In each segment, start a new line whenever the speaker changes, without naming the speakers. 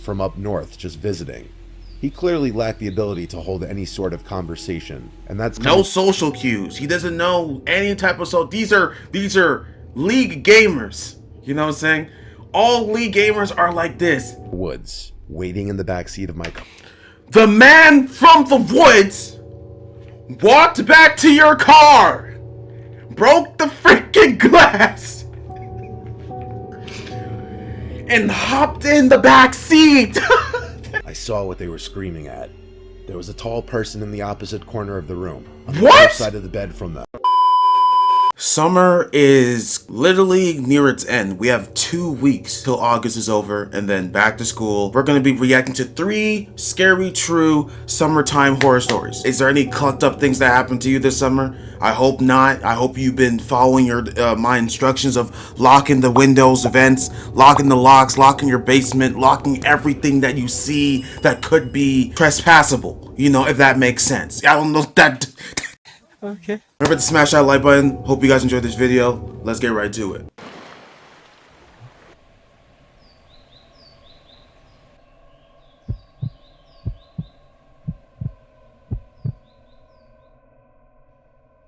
from up north just visiting. He clearly lacked the ability to hold any sort of conversation, and that's
no social cues. He doesn't know any type of these are league gamers. You know what I'm saying? All league gamers are like this.
Woods, waiting in the backseat of my car.
The man from the woods walked back to your car, broke the freaking glass, and hopped in the back seat.
I saw what they were screaming at. There was a tall person in the opposite corner of the room, on the
What?
other side of the bed from them.
Summer is literally near its end. We have 2 weeks till August is over and then back to school. We're going to be reacting to 3 scary, true summertime horror stories. Is there any clucked up things that happened to you this summer? I hope not. I hope you've been following my instructions of locking the windows, vents, locking the locks, locking your basement, locking everything that you see that could be trespassable. You know, if that makes sense. I don't know if that...
Okay.
Remember to smash that like button. Hope you guys enjoyed this video. Let's get right to it.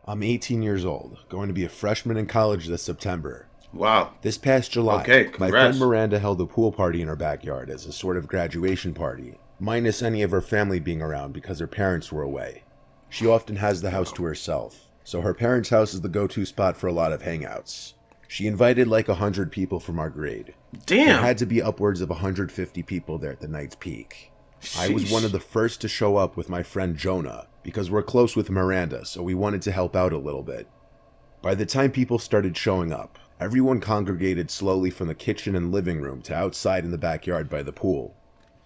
I'm 18 years old, going to be a freshman in college this September.
Wow.
This past July,
Okay,
my
congrats.
friend Miranda held a pool party in her backyard as a sort of graduation party, minus any of her family being around because her parents were away. She often has the house to herself, so her parents' house is the go-to spot for a lot of hangouts. She invited like 100 people from our grade.
Damn.
There had to be upwards of 150 people there at the night's peak. I was one of the first to show up with my friend Jonah, because we're close with Miranda, so we wanted to help out a little bit. By the time people started showing up, everyone congregated slowly from the kitchen and living room to outside in the backyard by the pool.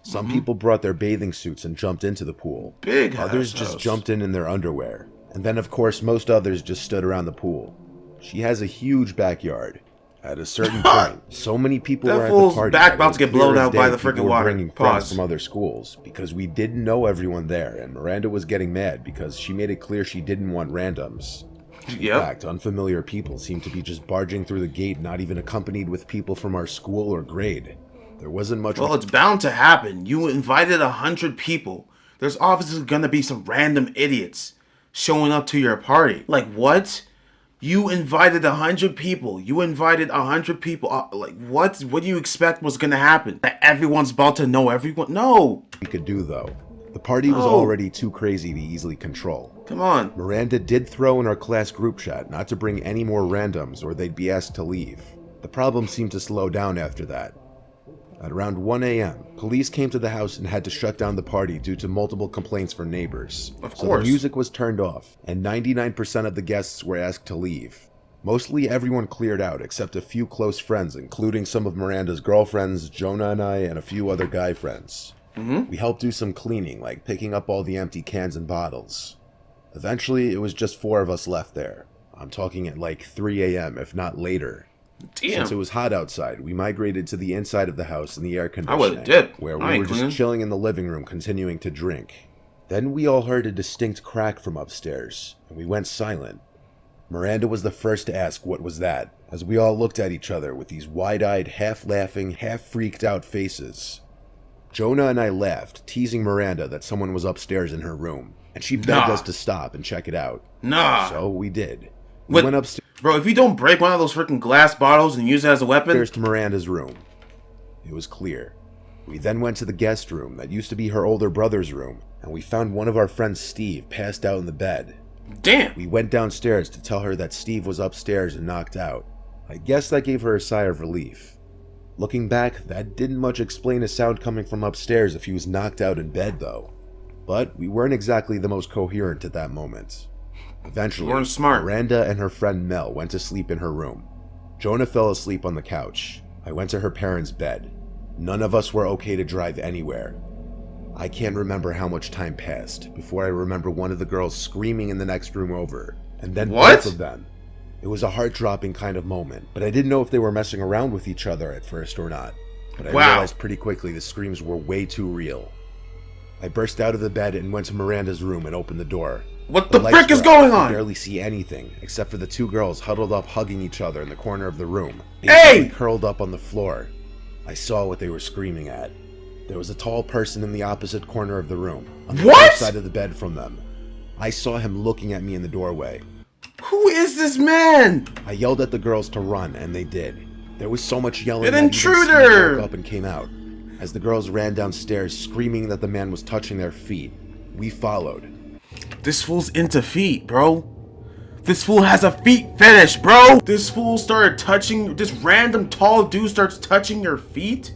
Some people brought their bathing suits and jumped into the pool.
Big
Others just jumped in their underwear. And then of course most others just stood around the pool. She has a huge backyard. At a certain point, so many people
That
were at
fool's
the party.
back
that
about
it
to
was
get blown
clear as
out by
day
the freaking
people were
water.
bringing friends
Pause.
from other schools because we didn't know everyone there, and Miranda was getting mad because she made it clear she didn't want randoms. In fact, unfamiliar people seemed to be just barging through the gate, not even accompanied with people from our school or grade. There wasn't much.
Well, it's bound to happen. You invited 100 people. There's obviously gonna be some random idiots showing up to your party. Like what? You invited 100 people. You invited 100 people. Like what? What do you expect was gonna happen? That everyone's about to know everyone? No.
We could do though. The party was already too crazy to easily control.
Come on.
Miranda did throw in our class group chat not to bring any more randoms or they'd be asked to leave. The problem seemed to slow down after that. At around 1 a.m., police came to the house and had to shut down the party due to multiple complaints from neighbors.
Of
So
course.
the music was turned off, and 99% of the guests were asked to leave. Mostly everyone cleared out except a few close friends, including some of Miranda's girlfriends, Jonah and I, and a few other guy friends. We helped do some cleaning, like picking up all the empty cans and bottles. Eventually, it was just 4 of us left there. I'm talking at like 3 a.m., if not later.
Damn.
Since it was hot outside, we migrated to the inside of the house in the air
I
conditioning,
would've dipped.
where
I
we
ain't
were
cleaning.
just chilling in the living room continuing to drink. Then we all heard a distinct crack from upstairs, and we went silent. Miranda was the first to ask what was that, as we all looked at each other with these wide-eyed, half-laughing, half-freaked-out faces. Jonah and I laughed, teasing Miranda that someone was upstairs in her room, and she begged us to stop and check it out.
Nah.
So we did. We
What-
went upstairs
Bro, if you don't break one of those freaking glass bottles and use it as a weapon,
to Miranda's room. It was clear. We then went to the guest room that used to be her older brother's room, and we found one of our friends, Steve, passed out in the bed.
damn.
We went downstairs to tell her that Steve was upstairs and knocked out. I guess that gave her a sigh of relief. Looking back, that didn't much explain a sound coming from upstairs if he was knocked out in bed, though. But we weren't exactly the most coherent at that moment. Eventually,
You weren't smart.
Miranda and her friend Mel went to sleep in her room. Jonah fell asleep on the couch. I went to her parents' bed. None of us were okay to drive anywhere. I can't remember how much time passed before I remember one of the girls screaming in the next room over, and then
What?
both of them. It was a heart-dropping kind of moment, but I didn't know if they were messing around with each other at first or not. But I
Wow.
realized pretty quickly the screams were way too real. I burst out of the bed and went to Miranda's room and opened the door.
What the
lights
frick is
were out.
going
I
on?
could barely see anything, except for the 2 girls huddled up hugging each other in the corner of the room.
Hey!
Curled up on the floor. I saw what they were screaming at. There was a tall person in the opposite corner of the room, on the
What?
other side of the bed from them. I saw him looking at me in the doorway.
Who is this man?
I yelled at the girls to run, and they did. There was so much yelling
An
that
intruder!
even Steve woke up and came out. As the girls ran downstairs screaming that the man was touching their feet, we followed.
This fool's into feet, bro. This fool has a feet fetish, bro. This fool started touching, this random tall dude starts touching your feet?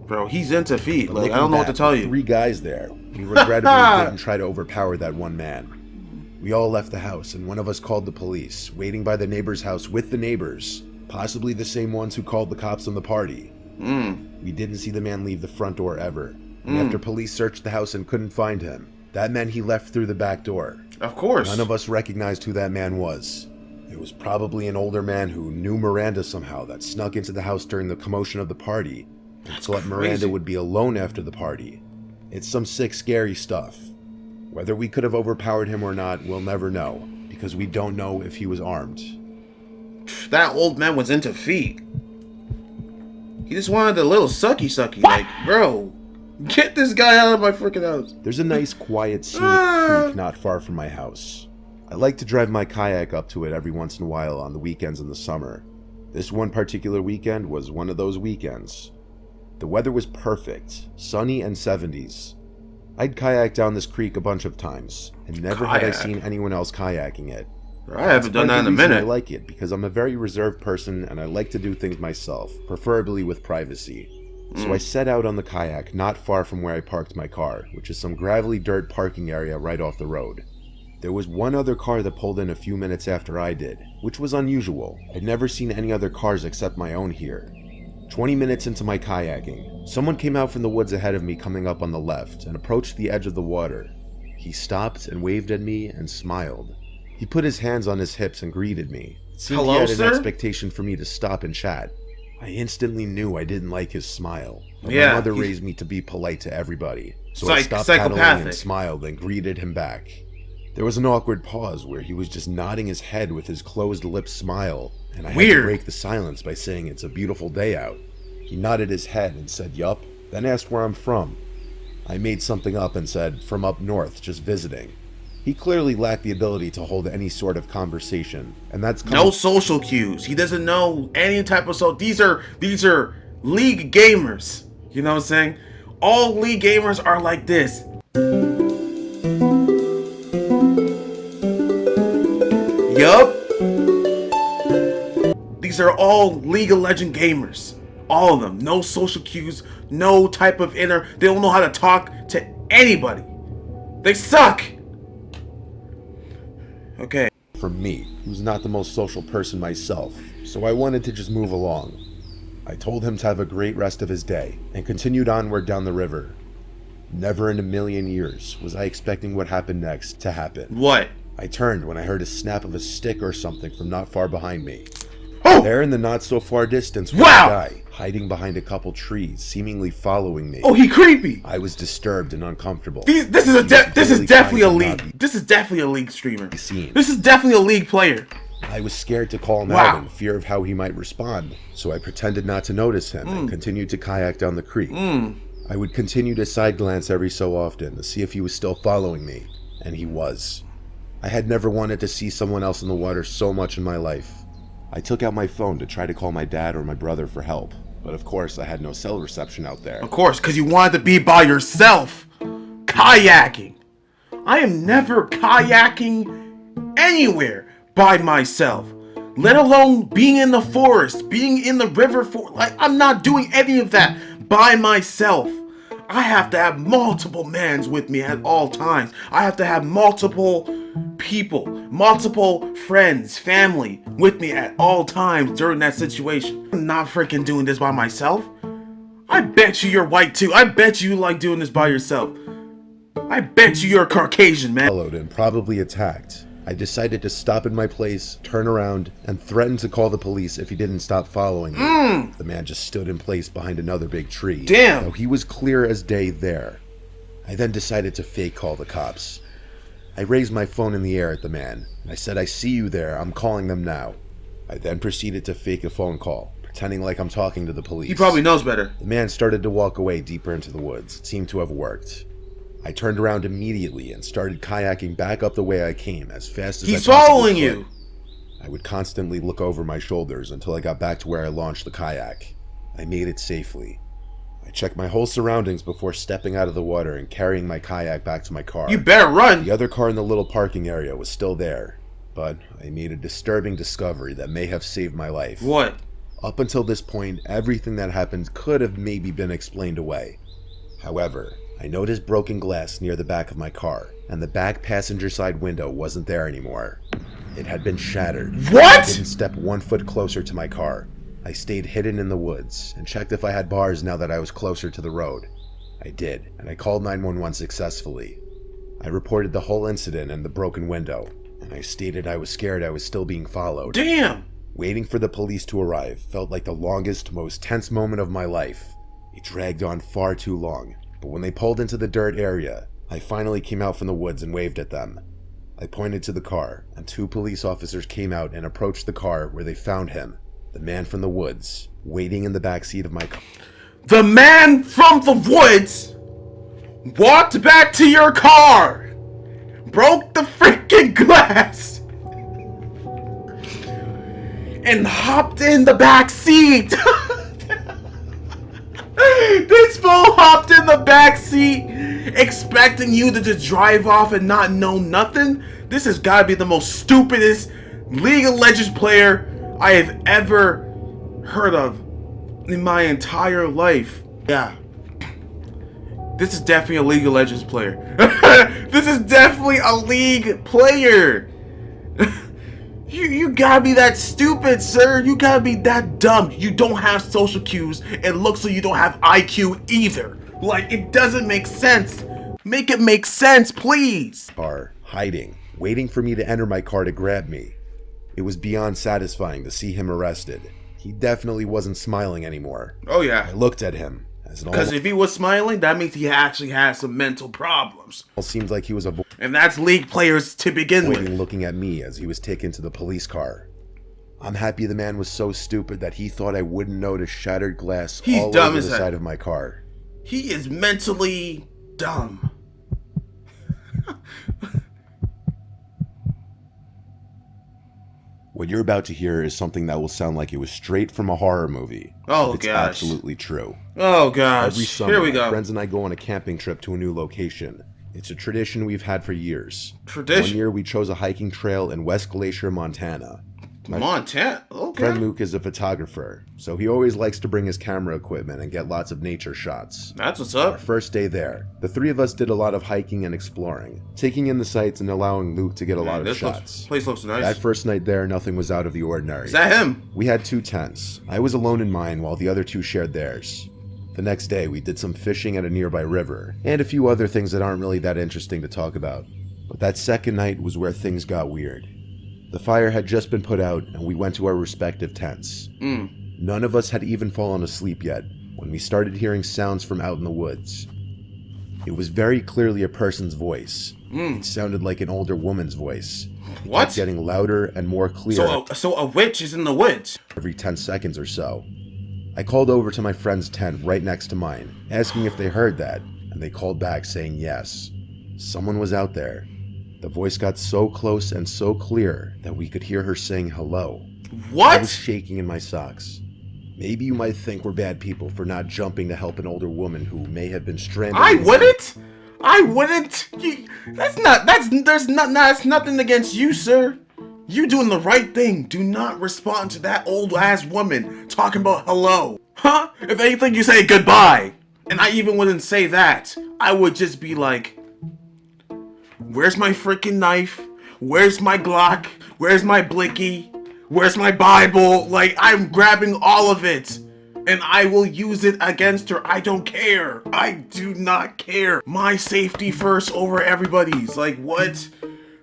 Bro, he's into feet.
But
Like, I
looking
don't know what to
back,
tell
with
you.
3 guys there. We regrettably didn't try to overpower that one man. We all left the house, and one of us called the police, waiting by the neighbor's house with the neighbors, possibly the same ones who called the cops on the party. We didn't see the man leave the front door ever. And after police searched the house and couldn't find him, that meant he left through the back door.
Of course.
None of us recognized who that man was. It was probably an older man who knew Miranda somehow that snuck into the house during the commotion of the party and thought Miranda would be alone after the party. It's some sick, scary stuff. Whether we could have overpowered him or not, we'll never know, because we don't know if he was armed.
That old man was into feet. He just wanted a little sucky. Like, bro, get this guy out of my freaking house.
There's a nice, quiet, scenic creek not far from my house. I like to drive my kayak up to it every once in a while on the weekends in the summer. This one particular weekend was one of those weekends. The weather was perfect, sunny and 70s. I'd kayaked down this creek a bunch of times, and never had I seen anyone else kayaking it.
I haven't done that in a minute.
I like it because I'm a very reserved person and I like to do things myself, preferably with privacy. So I set out on the kayak not far from where I parked my car, which is some gravelly dirt parking area right off the road. There was one other car that pulled in a few minutes after I did, which was unusual. I'd never seen any other cars except my own here. 20 minutes into my kayaking, someone came out from the woods ahead of me coming up on the left and approached the edge of the water. He stopped and waved at me and smiled. He put his hands on his hips and greeted me. It seemed
Hello,
he had
sir?
an expectation for me to stop and chat. I instantly knew I didn't like his smile. But
Yeah,
my mother
he's-
raised me to be polite to everybody, so I stopped
psychopathic.
paddling and smiled and greeted him back. There was an awkward pause where he was just nodding his head with his closed lips smile, and I had to
Weird.
break the silence by saying it's a beautiful day out. He nodded his head and said yup, then asked where I'm from. I made something up and said from up north, just visiting. He clearly lacked the ability to hold any sort of conversation, and that's
No social cues. He doesn't know any type of These are league gamers. You know what I'm saying? All league gamers are like this. Yup. These are all League of Legends gamers. All of them. No social cues. No type of inner. They don't know how to talk to anybody. They suck. Okay.
for me, who's not the most social person myself, so I wanted to just move along. I told him to have a great rest of his day, and continued onward down the river. Never in a million years was I expecting what happened next to happen.
What?
I turned when I heard a snap of a stick or something from not far behind me.
Oh!
There in the not so far distance was
Wow!
a guy, hiding behind a couple trees, seemingly following me.
Oh, he creepy.
I was disturbed and uncomfortable.
This is definitely a league. This is definitely a league streamer.
Seen.
This is definitely a league player.
I was scared to call him
Wow.
out in fear of how he might respond, so I pretended not to notice him and continued to kayak down the creek. I would continue to side glance every so often to see if he was still following me, and he was. I had never wanted to see someone else in the water so much in my life. I took out my phone to try to call my dad or my brother for help, but of course I had no cell reception out there.
Of course, because you wanted to be by yourself. Kayaking. I am never kayaking anywhere by myself. Let alone being in the forest, being in the river I'm not doing any of that by myself. I have to have multiple mans with me at all times. I have to have multiple people, multiple friends, family with me at all times during that situation. I'm not freaking doing this by myself. I bet you you're white too. I bet you like doing this by yourself. I bet you you're Caucasian, man.
Followed and probably attacked. I decided to stop in my place, turn around, and threaten to call the police if he didn't stop following me. The man just stood in place behind another big tree.
Damn.
Though he was clear as day there. I then decided to fake call the cops. I raised my phone in the air at the man, and I said, "I see you there, I'm calling them now." I then proceeded to fake a phone call, pretending like I'm talking to the police.
He probably knows better.
The man started to walk away deeper into the woods. It seemed to have worked. I turned around immediately and started kayaking back up the way I came as fast as I possibly could.
He's following you!
I would constantly look over my shoulders until I got back to where I launched the kayak. I made it safely. I checked my whole surroundings before stepping out of the water and carrying my kayak back to my car.
You better run!
The other car in the little parking area was still there, but I made a disturbing discovery that may have saved my life.
What?
Up until this point, everything that happened could have maybe been explained away. However, I noticed broken glass near the back of my car, and the back passenger side window wasn't there anymore. It had been shattered.
What?
I didn't step 1 foot closer to my car. I stayed hidden in the woods and checked if I had bars now that I was closer to the road. I did, and I called 911 successfully. I reported the whole incident and the broken window, and I stated I was scared I was still being followed.
Damn!
Waiting for the police to arrive felt like the longest, most tense moment of my life. It dragged on far too long, but when they pulled into the dirt area, I finally came out from the woods and waved at them. I pointed to the car, and 2 police officers came out and approached the car where they found him, the man from the woods, waiting in the back seat of my car.
The man from the woods walked back to your car, broke the freaking glass, and hopped in the back seat. This fool hopped in the back seat, expecting you to just drive off and not know nothing. This has got to be the most stupidest League of Legends player I have ever heard of in my entire life. Yeah. This is definitely a League of Legends player. This is definitely a League player. You gotta be that stupid, sir. You gotta be that dumb. You don't have social cues. It looks like you don't have IQ either. Like, it doesn't make sense. Make it make sense, please.
Car, hiding, waiting for me to enter my car to grab me. It was beyond satisfying to see him arrested. He definitely wasn't smiling anymore.
Oh yeah.
I looked at him.
Because if he was smiling, that means he actually has some mental problems.
It seemed like he was
and that's League players to begin with.
Looking at me as he was taken to the police car. I'm happy the man was so stupid that he thought I wouldn't notice shattered glass all over the side of my car.
He is mentally dumb.
What you're about to hear is something that will sound like it was straight from a horror movie.
Oh,
it's
gosh.
Absolutely true.
Oh, gosh.
Every summer,
here we go.
My friends and I go on a camping trip to a new location. It's a tradition we've had for years.
Tradition?
1 year, we chose a hiking trail in West Glacier, Montana.
Montana? Okay.
Friend Luke is a photographer, so he always likes to bring his camera equipment and get lots of nature shots.
That's what's up.
Our first day there, the 3 of us did a lot of hiking and exploring, taking in the sights and allowing Luke to get a lot of shots.
This place looks nice.
That first night there, nothing was out of the ordinary.
Is that him?
We had 2 tents. I was alone in mine while the other 2 shared theirs. The next day, we did some fishing at a nearby river, and a few other things that aren't really that interesting to talk about. But that second night was where things got weird. The fire had just been put out, and we went to our respective tents. None of us had even fallen asleep yet, when we started hearing sounds from out in the woods. It was very clearly a person's voice. It sounded like an older woman's voice.
What?
It kept getting louder and more clear.
So a witch is in the woods?
Every 10 seconds or so. I called over to my friend's tent right next to mine, asking if they heard that, and they called back saying yes. Someone was out there. The voice got so close and so clear that we could hear her saying hello.
What?
I was shaking in my socks. Maybe you might think we're bad people for not jumping to help an older woman who may have been stranded.
I wouldn't. That's nothing against you, sir. You doing the right thing. Do not respond to that old ass woman talking about hello. Huh? If anything, you say goodbye. And I even wouldn't say that. I would just be like, where's my freaking knife? Where's my Glock? Where's my blicky? Where's my Bible? Like, I'm grabbing all of it. And I will use it against her. I don't care. I do not care. My safety first over everybody's. Like, what?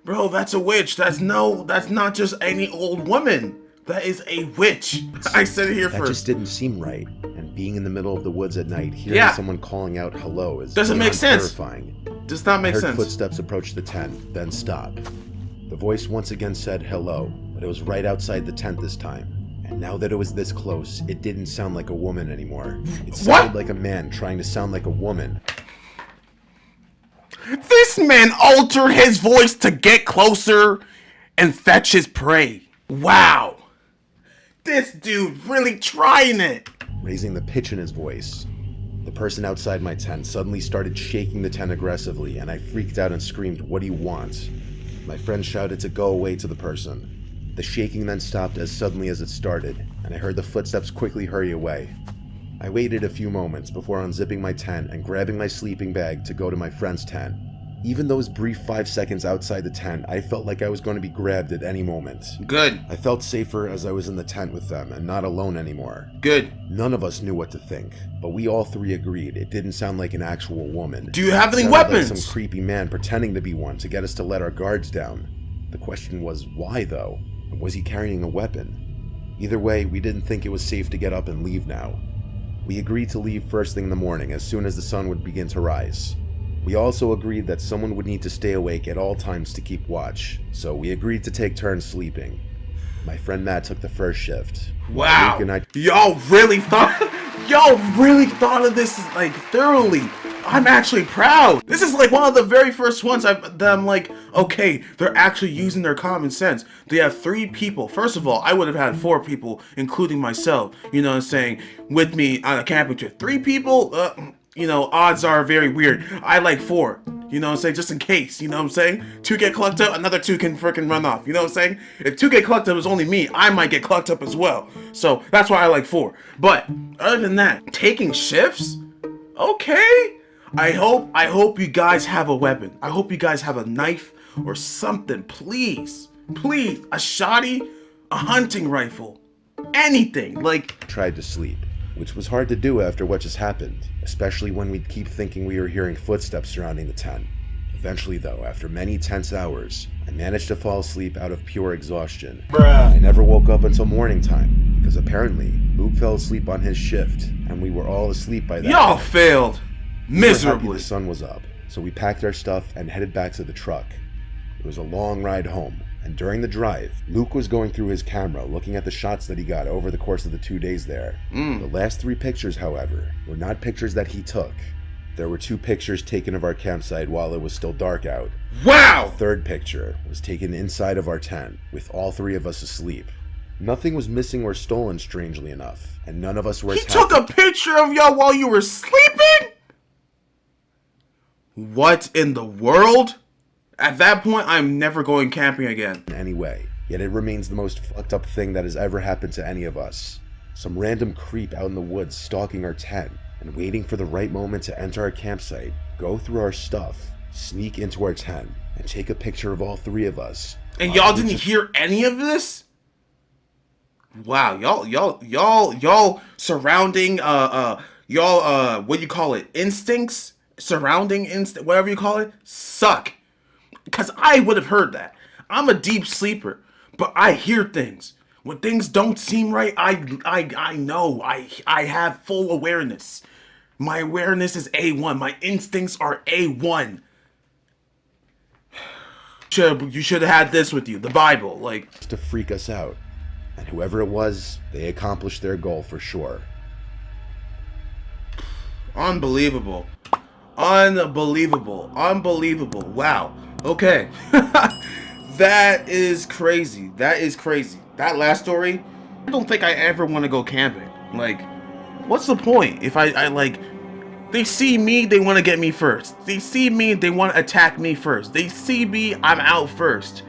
Bro, that's a witch. That's not just any old woman. That is a witch. I said it here first.
That just didn't seem right. And being in the middle of the woods at night, hearing someone calling out hello is
doesn't make sense.
Terrifying.
Does not make
I heard
sense.
Footsteps approach the tent, then stop. The voice once again said hello, but it was right outside the tent this time, And now that it was this close, it didn't sound like a woman anymore. It
What?
sounded like a man trying to sound like a woman.
This man altered his voice to get closer and fetch his prey. Wow. This dude really trying it.
Raising the pitch in his voice. The person outside my tent suddenly started shaking the tent aggressively, and I freaked out and screamed, "What do you want?" My friend shouted to go away to the person. The shaking then stopped as suddenly as it started, and I heard the footsteps quickly hurry away. I waited a few moments before unzipping my tent and grabbing my sleeping bag to go to my friend's tent. Even those brief 5 seconds outside the tent, I felt like I was going to be grabbed at any moment.
Good.
I felt safer as I was in the tent with them and not alone anymore.
Good.
None of us knew what to think, but we all three agreed it didn't sound like an actual woman.
Do you have any
It sounded
weapons?
like some creepy man pretending to be one to get us to let our guards down. The question was, why though? And was he carrying a weapon? Either way, we didn't think it was safe to get up and leave now. We agreed to leave first thing in the morning as soon as the sun would begin to rise. We also agreed that someone would need to stay awake at all times to keep watch, so we agreed to take turns sleeping. My friend Matt took the first shift.
Wow.
Luke and I
Y'all really thought of this like thoroughly. I'm actually proud. This is like one of the very first ones that I'm like, okay, they're actually using their common sense. They have 3 people. First of all, I would have had 4 people, including myself, you know what I'm saying, with me on a camping trip. 3 people, odds are very weird. I like 4, you know what I'm saying, just in case, you know what I'm saying. 2 get clucked up, another 2 can freaking run off, you know what I'm saying. If 2 get clucked up, it's only me, I might get clucked up as well. So that's why I like 4. But other than that, taking shifts, okay. I hope you guys have a weapon. I hope you guys have a knife or something, please, a shotty, a hunting rifle, anything, like.
tried to sleep, which was hard to do after what just happened, especially when we'd keep thinking we were hearing footsteps surrounding the tent. Eventually though, after many tense hours, I managed to fall asleep out of pure exhaustion. I never woke up until morning time, because apparently Luke fell asleep on his shift, and we were all asleep by that
Y'all
point.
failed
We were happy
miserably.
the sun was up, so we packed our stuff and headed back to the truck. It was a long ride home, and during the drive, Luke was going through his camera looking at the shots that he got over the course of the 2 days there. The last 3 pictures, however, were not pictures that he took. There were 2 pictures taken of our campsite while it was still dark out.
Wow!
The 3rd picture was taken inside of our tent, with all 3 of us asleep. Nothing was missing or stolen, strangely enough, and none of us were
He
attacked.
took a picture of y'all while you were sleeping? What in the world? At that point, I'm never going camping again.
in any way, yet it remains the most fucked up thing that has ever happened to any of us. Some random creep out in the woods stalking our tent and waiting for the right moment to enter our campsite, go through our stuff, sneak into our tent, and take a picture of all 3 of us.
And y'all didn't hear any of this? Wow, y'all surrounding what do you call it? Instincts? Surrounding instinct, whatever you call it, suck. Cause I would have heard that. I'm a deep sleeper, but I hear things. When things don't seem right, I know. I have full awareness. My awareness is A1. My instincts are A1. You should have had this with you, the Bible, like.
to freak us out. And whoever it was, they accomplished their goal for sure.
Unbelievable. Unbelievable. Wow. Okay. That is crazy. That last story, I don't think I ever want to go camping. Like, what's the point? If I like, they see me, they want to get me first. They see me, they want to attack me first. They see me, I'm out first.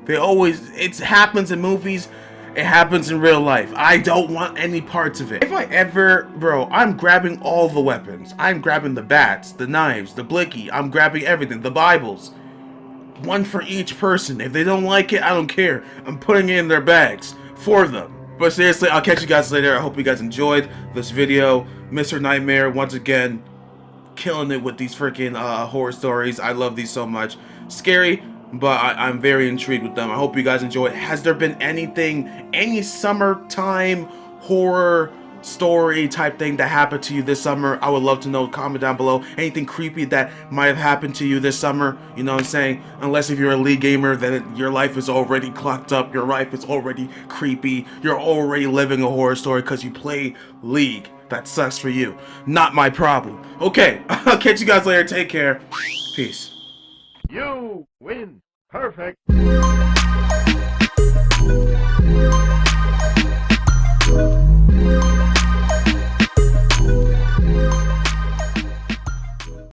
It happens in movies. It happens in real life. I don't want any parts of it. If I ever, bro, I'm grabbing all the weapons. I'm grabbing the bats, the knives, the blicky. I'm grabbing everything. The Bibles. One for each person. If they don't like it, I don't care. I'm putting it in their bags for them. But seriously, I'll catch you guys later. I hope you guys enjoyed this video. Mr.Nightmare, once again, killing it with these freaking horror stories. I love these so much. Scary, but I'm very intrigued with them. I hope you guys enjoy it. Has there been any summertime horror story type thing that happened to you this summer. I would love to know. Comment down below. Anything creepy that might have happened to you this summer. You know what I'm saying? Unless if you're a League gamer, then your life is already clucked up. Your life is already creepy. You're already living a horror story because you play League. That sucks for you. Not my problem. Okay, I'll catch you guys later. Take care. Peace.
You win. Perfect.